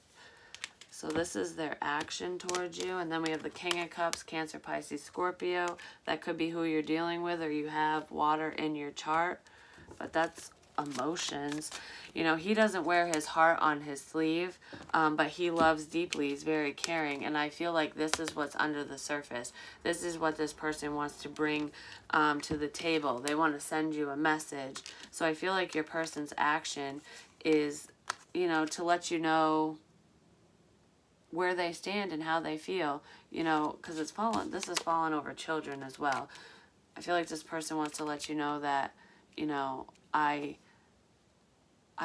So this is their action towards you. And then we have the King of Cups, Cancer, Pisces, Scorpio. That could be who you're dealing with, or you have water in your chart. But that's emotions. You know, he doesn't wear his heart on his sleeve, but he loves deeply. He's very caring, and I feel like this is what's under the surface. This is what this person wants to bring to the table. They want to send you a message. So I feel like your person's action is, you know, to let you know where they stand and how they feel, you know, because this is fallen over children as well. I feel like this person wants to let you know that, you know, I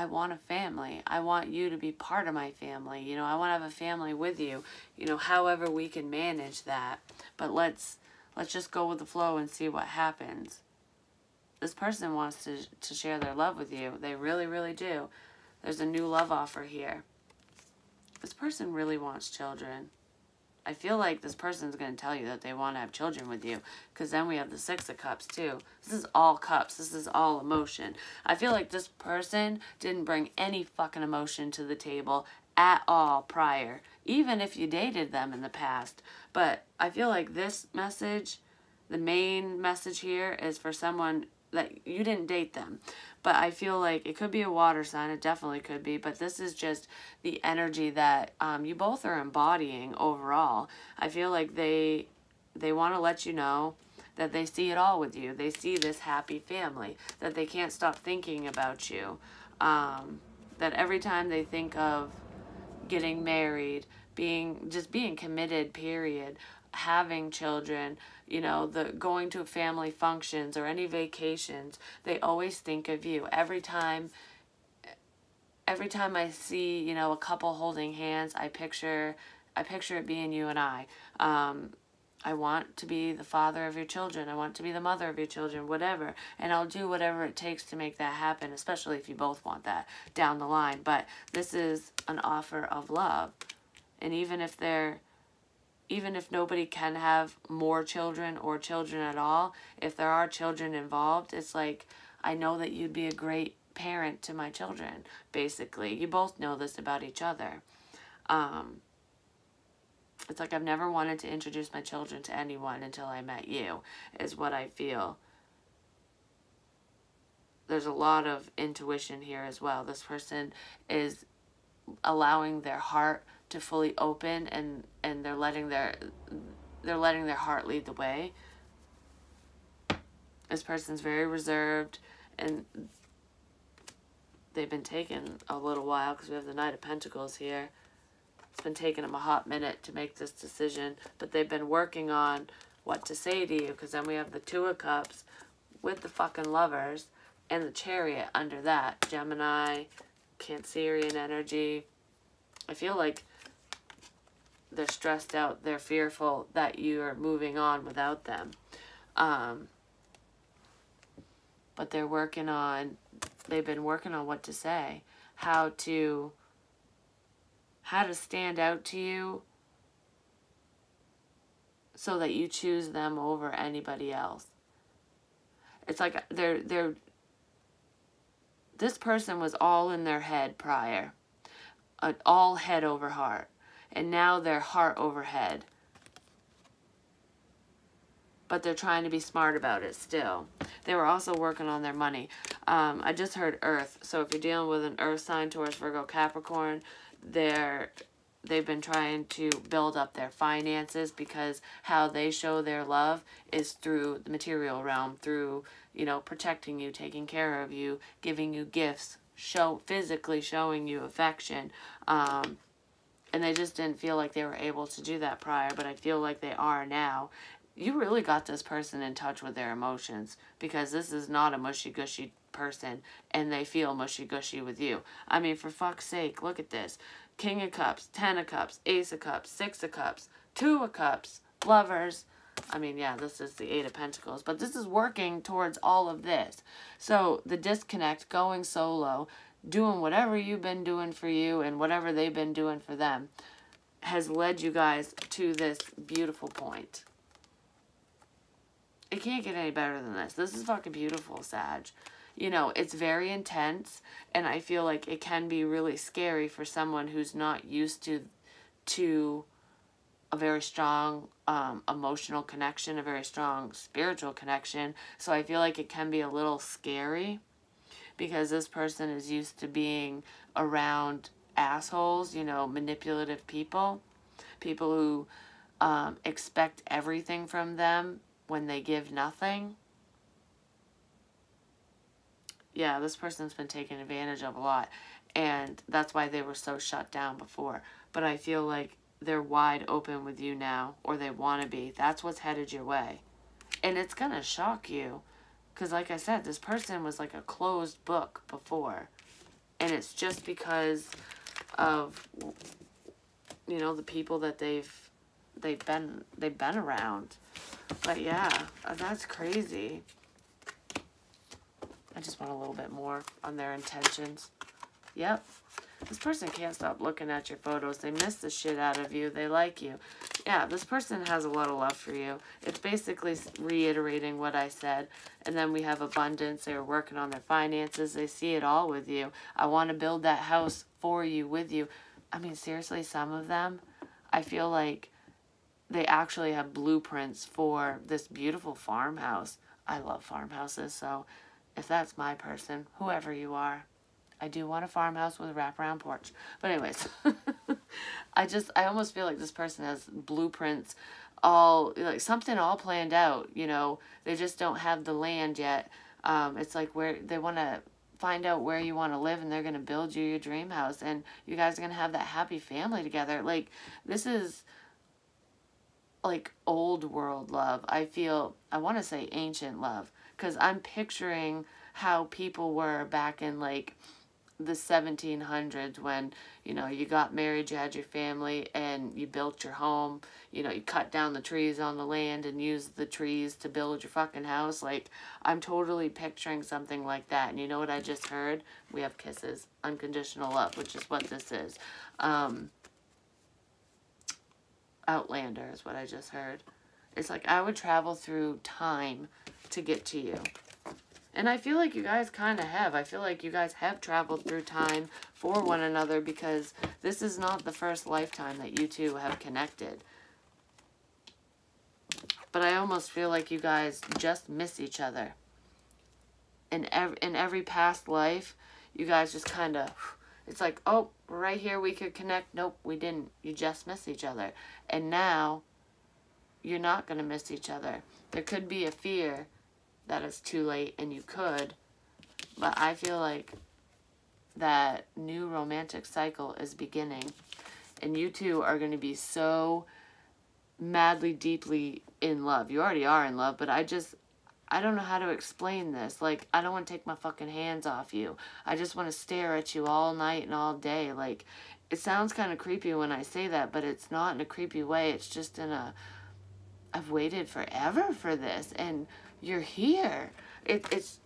want a family. I want you to be part of my family. You know, I want to have a family with you. You know, however we can manage that. But let's just go with the flow and see what happens. This person wants to share their love with you. They really, really do. There's a new love offer here. This person really wants children. I feel like this person's going to tell you that they want to have children with you, because then we have the 6 of Cups too. This is all cups. This is all emotion. I feel like this person didn't bring any fucking emotion to the table at all prior, even if you dated them in the past. But I feel like this message, the main message here, is for someone that you didn't date them. But I feel like it could be a water sign. It definitely could be. But this is just the energy that you both are embodying overall. I feel like they want to let you know that they see it all with you. They see this happy family, that they can't stop thinking about you. That every time they think of getting married, being committed, period, having children, you know, the going to family functions or any vacations, they always think of you. Every time I see, you know, a couple holding hands, I picture it being you and I. I want to be the father of your children. I want to be the mother of your children, whatever. And I'll do whatever it takes to make that happen, especially if you both want that down the line. But this is an offer of love. And even if nobody can have more children or children at all, if there are children involved, it's like, I know that you'd be a great parent to my children, basically. You both know this about each other. It's like I've never wanted to introduce my children to anyone until I met you, is what I feel. There's a lot of intuition here as well. This person is allowing their heart to fully open, and they're letting their heart lead the way. This person's very reserved, and they've been taking a little while because we have the Knight of Pentacles here. It's been taking them a hot minute to make this decision, but they've been working on what to say to you, because then we have the Two of Cups with the fucking Lovers and the Chariot under that. Gemini, Cancerian energy. I feel like they're stressed out. They're fearful that you're moving on without them. But they've been working on what to say, how to stand out to you so that you choose them over anybody else. It's like this person was all in their head prior, all head over heart, and now they're heart over head. But they're trying to be smart about it still. They were also working on their money. I just heard Earth. So if you're dealing with an Earth sign, Taurus, Virgo, Capricorn, they've been trying to build up their finances, because how they show their love is through the material realm, through, you know, protecting you, taking care of you, giving you gifts, physically showing you affection. And they just didn't feel like they were able to do that prior, but I feel like they are now. You really got this person in touch with their emotions, because this is not a mushy-gushy person, and they feel mushy-gushy with you. I mean, for fuck's sake, look at this. King of Cups, Ten of Cups, Ace of Cups, Six of Cups, Two of Cups, Lovers. I mean, yeah, this is the Eight of Pentacles, but this is working towards all of this. So the disconnect, going solo, doing whatever you've been doing for you and whatever they've been doing for them, has led you guys to this beautiful point. It can't get any better than this. This is fucking beautiful, Sag. You know, it's very intense, and I feel like it can be really scary for someone who's not used to a very strong emotional connection, a very strong spiritual connection. So I feel like it can be a little scary, because this person is used to being around assholes, you know, manipulative people who expect everything from them when they give nothing. Yeah, this person's been taken advantage of a lot, and that's why they were so shut down before. But I feel like they're wide open with you now, or they want to be. That's what's headed your way. And it's going to shock you, because like I said, this person was like a closed book before. And it's just because of, you know, the people that they've been around. But yeah, that's crazy. I just want a little bit more on their intentions. Yep. This person can't stop looking at your photos. They miss the shit out of you. They like you. Yeah, this person has a lot of love for you. It's basically reiterating what I said. And then we have abundance. They're working on their finances. They see it all with you. I want to build that house for you, with you. I mean, seriously, some of them, I feel like they actually have blueprints for this beautiful farmhouse. I love farmhouses, so if that's my person, whoever you are, I do want a farmhouse with a wraparound porch. But anyways, I almost feel like this person has blueprints all, like something all planned out, you know. They just don't have the land yet. It's like where they want to find out where you want to live, and they're going to build you your dream house, and you guys are going to have that happy family together. Like, this is like old world love. I want to say ancient love, because I'm picturing how people were back in like the 1700s when, you know, you got married, you had your family, and you built your home. You know, you cut down the trees on the land and used the trees to build your fucking house. Like, I'm totally picturing something like that. And you know what I just heard? We have kisses. Unconditional love, which is what this is. Outlander is what I just heard. It's like I would travel through time to get to you. And I feel like you guys kind of have. I feel like you guys have traveled through time for one another, because this is not the first lifetime that you two have connected. But I almost feel like you guys just miss each other. In every past life, you guys just kind of, it's like, oh, right here we could connect. Nope, we didn't. You just miss each other. And now, you're not going to miss each other. There could be a fear that it's too late and you could, but I feel like that new romantic cycle is beginning, and you two are going to be so madly, deeply in love. You already are in love, but I don't know how to explain this. Like, I don't want to take my fucking hands off you. I just want to stare at you all night and all day. Like, it sounds kind of creepy when I say that, but it's not in a creepy way. It's just in a, I've waited forever for this, and you're here. It's,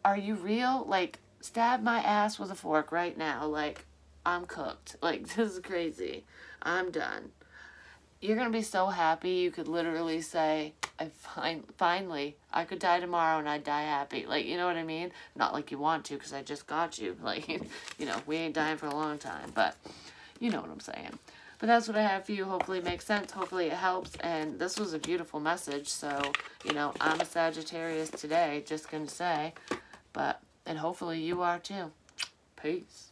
are you real? Like, stab my ass with a fork right now. Like, I'm cooked. Like, this is crazy. I'm done. You're going to be so happy. You could literally say, finally, I could die tomorrow and I'd die happy. Like, you know what I mean? Not like you want to, because I just got you. Like, you know, we ain't dying for a long time, but you know what I'm saying. But that's what I have for you. Hopefully it makes sense. Hopefully it helps. And this was a beautiful message. So, you know, I'm a Sagittarius today, just going to say. And hopefully you are too. Peace.